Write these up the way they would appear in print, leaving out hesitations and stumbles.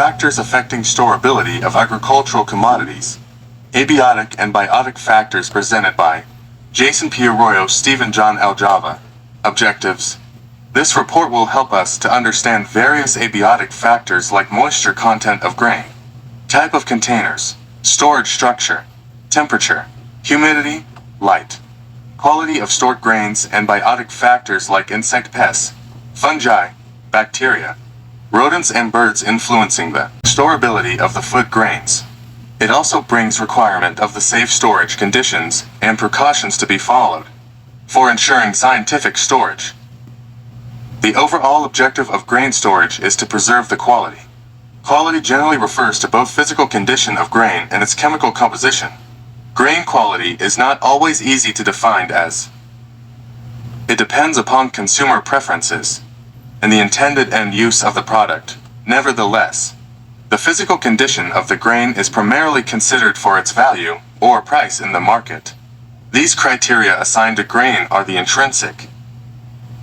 Factors affecting storability of agricultural commodities. Abiotic and biotic factors presented by Jason P. ARROYO, Stephen John L. Java. Objectives. This report will help us to understand various abiotic factors like moisture content of grain, type of containers, storage structure, temperature, humidity, light, quality of stored grains, and biotic factors like insect pests, fungi, bacteria, rodents and birds influencing the storability of the food grains. It also brings requirement of the safe storage conditions and precautions to be followed for ensuring scientific storage. The overall objective of grain storage is to preserve the quality. Quality generally refers to both physical condition of grain and its chemical composition. Grain quality is not always easy to define as it depends upon consumer preferences and the intended end use of the product. Nevertheless, the physical condition of the grain is primarily considered for its value or price in the market. These criteria assigned to grain are the intrinsic,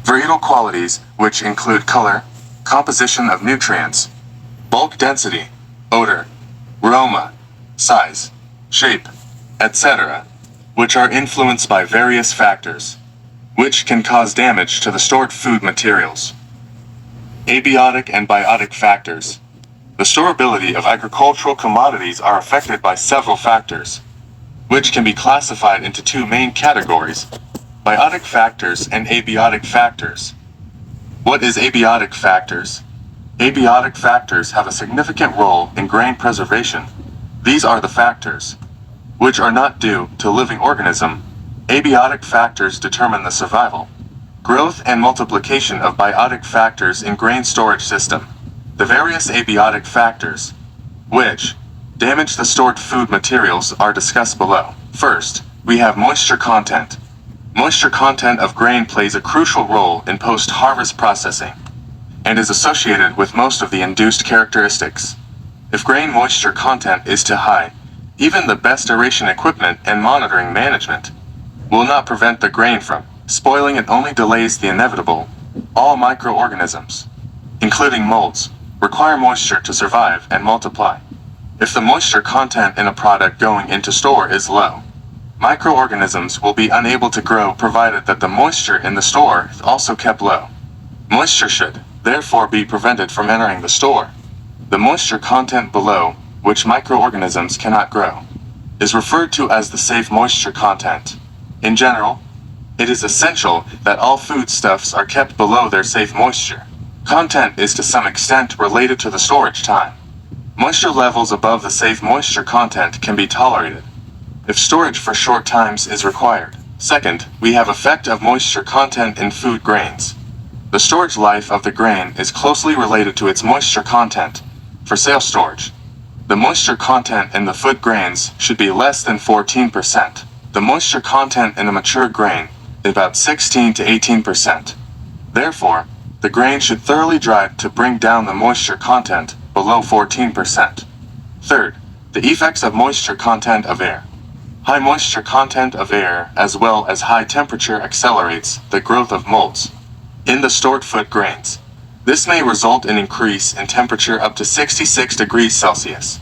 varietal qualities, which include color, composition of nutrients, bulk density, odor, aroma, size, shape, etc., which are influenced by various factors, which can cause damage to the stored food materials. Abiotic and biotic factors. The storability of agricultural commodities are affected by several factors, which can be classified into two main categories: biotic factors and abiotic factors. What is abiotic factors? Abiotic factors have a significant role in grain preservation. These are the factors which are not due to living organism. Abiotic factors determine the survival, growth, and multiplication of biotic factors in grain storage system. The various abiotic factors which damage the stored food materials are discussed below. First, we have moisture content. Moisture content of grain plays a crucial role in post-harvest processing and is associated with most of the induced characteristics. If grain moisture content is too high, even the best aeration equipment and monitoring management will not prevent the grain from spoiling. It only delays the inevitable. All microorganisms, including molds, require moisture to survive and multiply. If the moisture content in a product going into store is low, microorganisms will be unable to grow provided that the moisture in the store is also kept low. Moisture should, therefore, be prevented from entering the store. The moisture content below, which microorganisms cannot grow, is referred to as the safe moisture content. In general, it is essential that all foodstuffs are kept below their safe moisture. Content is to some extent related to the storage time. Moisture levels above the safe moisture content can be tolerated if storage for short times is required. Second, we have effect of moisture content in food grains. The storage life of the grain is closely related to its moisture content for sale storage. The moisture content in the food grains should be less than 14%. The moisture content in a mature grain is about 16 to 18%. Therefore, the grain should thoroughly dry to bring down the moisture content below 14%. Third, the effects of moisture content of air. High moisture content of air as well as high temperature accelerates the growth of molds in the stored food grains. This may result in increase in temperature up to 66 degrees Celsius.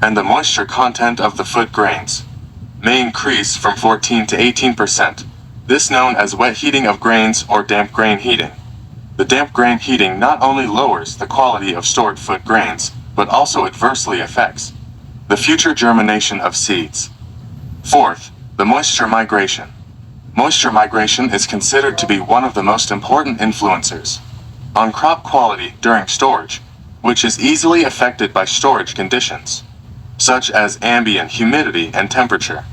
And the moisture content of the food grains may increase from 14 to 18%. This known as wet heating of grains or damp grain heating. The damp grain heating not only lowers the quality of stored food grains, but also adversely affects the future germination of seeds. Fourth, the moisture migration. Moisture migration is considered to be one of the most important influencers on crop quality during storage, which is easily affected by storage conditions, such as ambient humidity and temperature.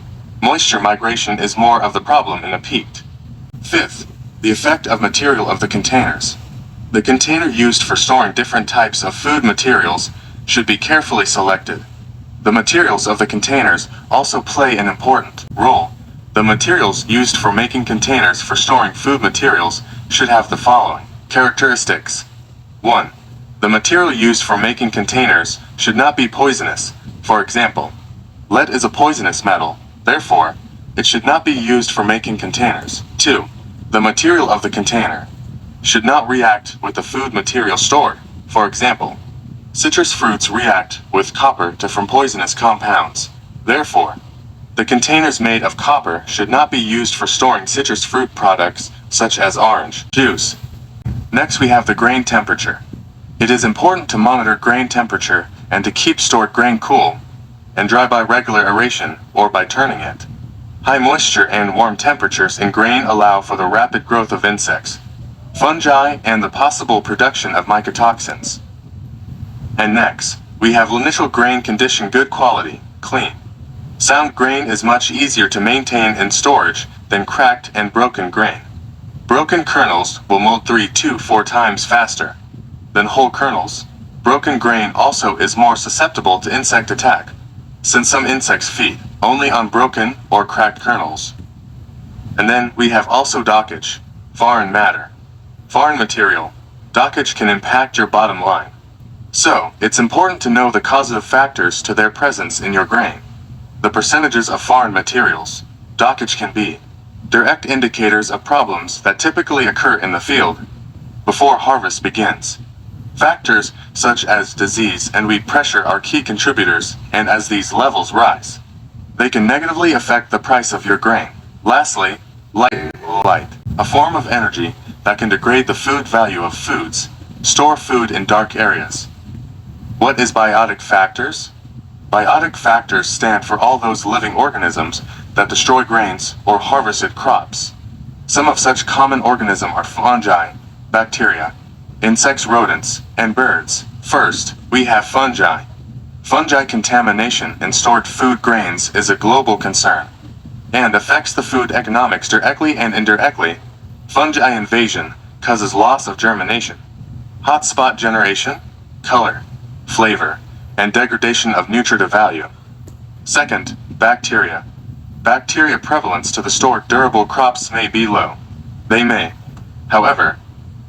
Moisture migration is more of the problem in a peaked. Fifth, the effect of material of the containers. The container used for storing different types of food materials should be carefully selected. The materials of the containers also play an important role. The materials used for making containers for storing food materials should have the following characteristics. 1. The material used for making containers should not be poisonous. For example, lead is a poisonous metal, therefore, it should not be used for making containers. 2. The material of the container should not react with the food material stored. For example, Citrus fruits react with copper to form poisonous compounds. Therefore, the containers made of copper should not be used for storing citrus fruit products such as orange juice. Next we have the grain temperature. It is important to monitor grain temperature and to keep stored grain cool and dry by regular aeration or by turning it. High moisture and warm temperatures in grain allow for the rapid growth of insects, fungi, and the possible production of mycotoxins. And next, we have initial grain condition: good quality, clean. Sound grain is much easier to maintain in storage than cracked and broken grain. Broken kernels will mold 3 to 4 times faster than whole kernels. Broken grain also is more susceptible to insect attack, since some insects feed only on broken or cracked kernels. And then we have also dockage, foreign matter, foreign material. Dockage can impact your bottom line. So, it's important to know the causative factors to their presence in your grain. The percentages of foreign materials. Dockage can be direct indicators of problems that typically occur in the field before harvest begins. Factors such as disease and weed pressure are key contributors, and as these levels rise, they can negatively affect the price of your grain. Lastly, light, a form of energy that can degrade the food value of foods. Store food in dark areas. What is biotic factors? Biotic factors stand for all those living organisms that destroy grains or harvested crops. Some of such common organisms are fungi, bacteria, insects, rodents, and birds. First, we have fungi. Fungi contamination in stored food grains is a global concern and affects the food economics directly and indirectly. Fungi invasion causes loss of germination, hotspot generation, color, flavor, and degradation of nutritive value. Second, bacteria. Bacteria prevalence to the stored durable crops may be low. They may, however,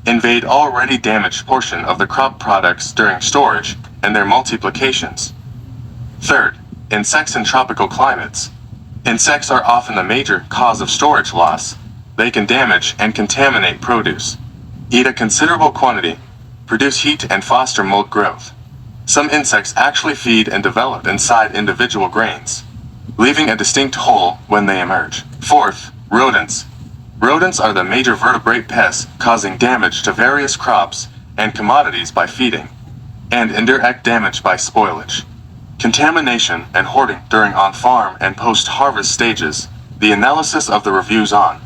invade already damaged portion of the crop products during storage and their multiplications. Third, insects in tropical climates. Insects are often the major cause of storage loss. They can damage and contaminate produce, eat a considerable quantity, produce heat, and foster mold growth. Some insects actually feed and develop inside individual grains, leaving a distinct hole when they emerge. Fourth, rodents. Rodents are the major vertebrate pests, causing damage to various crops and commodities by feeding, and indirect damage by spoilage, contamination, and hoarding during on-farm and post-harvest stages. The analysis of the reviews on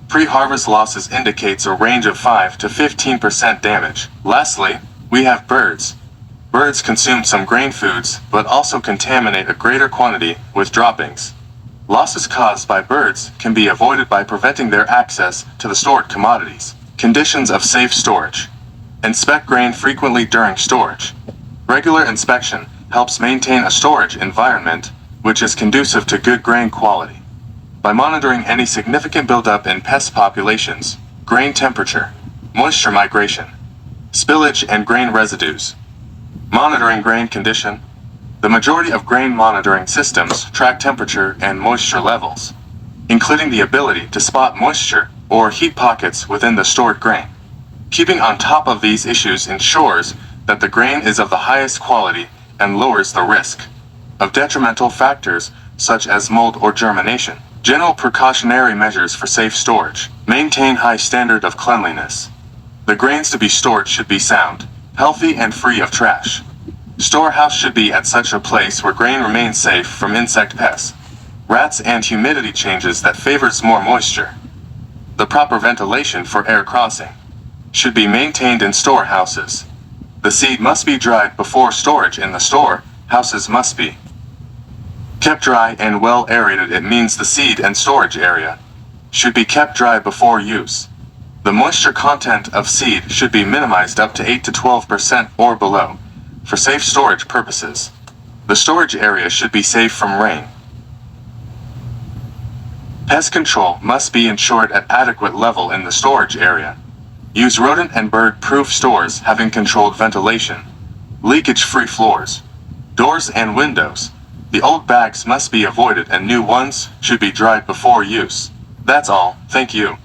pre-harvest losses indicates a range of 5 to 15% damage. Lastly, we have birds. Birds consume some grain foods, but also contaminate a greater quantity with droppings. Losses caused by birds can be avoided by preventing their access to the stored commodities. Conditions of safe storage. Inspect grain frequently during storage. Regular inspection helps maintain a storage environment which is conducive to good grain quality. By monitoring any significant buildup in pest populations, grain temperature, moisture migration, spillage, and grain residues. Monitoring grain condition. The majority of grain monitoring systems track temperature and moisture levels, including the ability to spot moisture or heat pockets within the stored grain. Keeping on top of these issues ensures that the grain is of the highest quality and lowers the risk of detrimental factors such as mold or germination. General precautionary measures for safe storage. Maintain high standard of cleanliness. The grains to be stored should be sound, healthy, and free of trash. Storehouse should be at such a place where grain remains safe from insect pests, rats, and humidity changes that favors more moisture. The proper ventilation for air crossing should be maintained in storehouses. The seed must be dried before storage in the storehouses must be kept dry and well aerated. It means the seed and storage area should be kept dry before use. The moisture content of seed should be minimized up to 8 to 12% or below for safe storage purposes. The storage area should be safe from rain. Pest control must be ensured at adequate level in the storage area. Use rodent and bird-proof stores having controlled ventilation, leakage-free floors, doors, and windows. The old bags must be avoided and new ones should be dried before use. That's all. Thank you.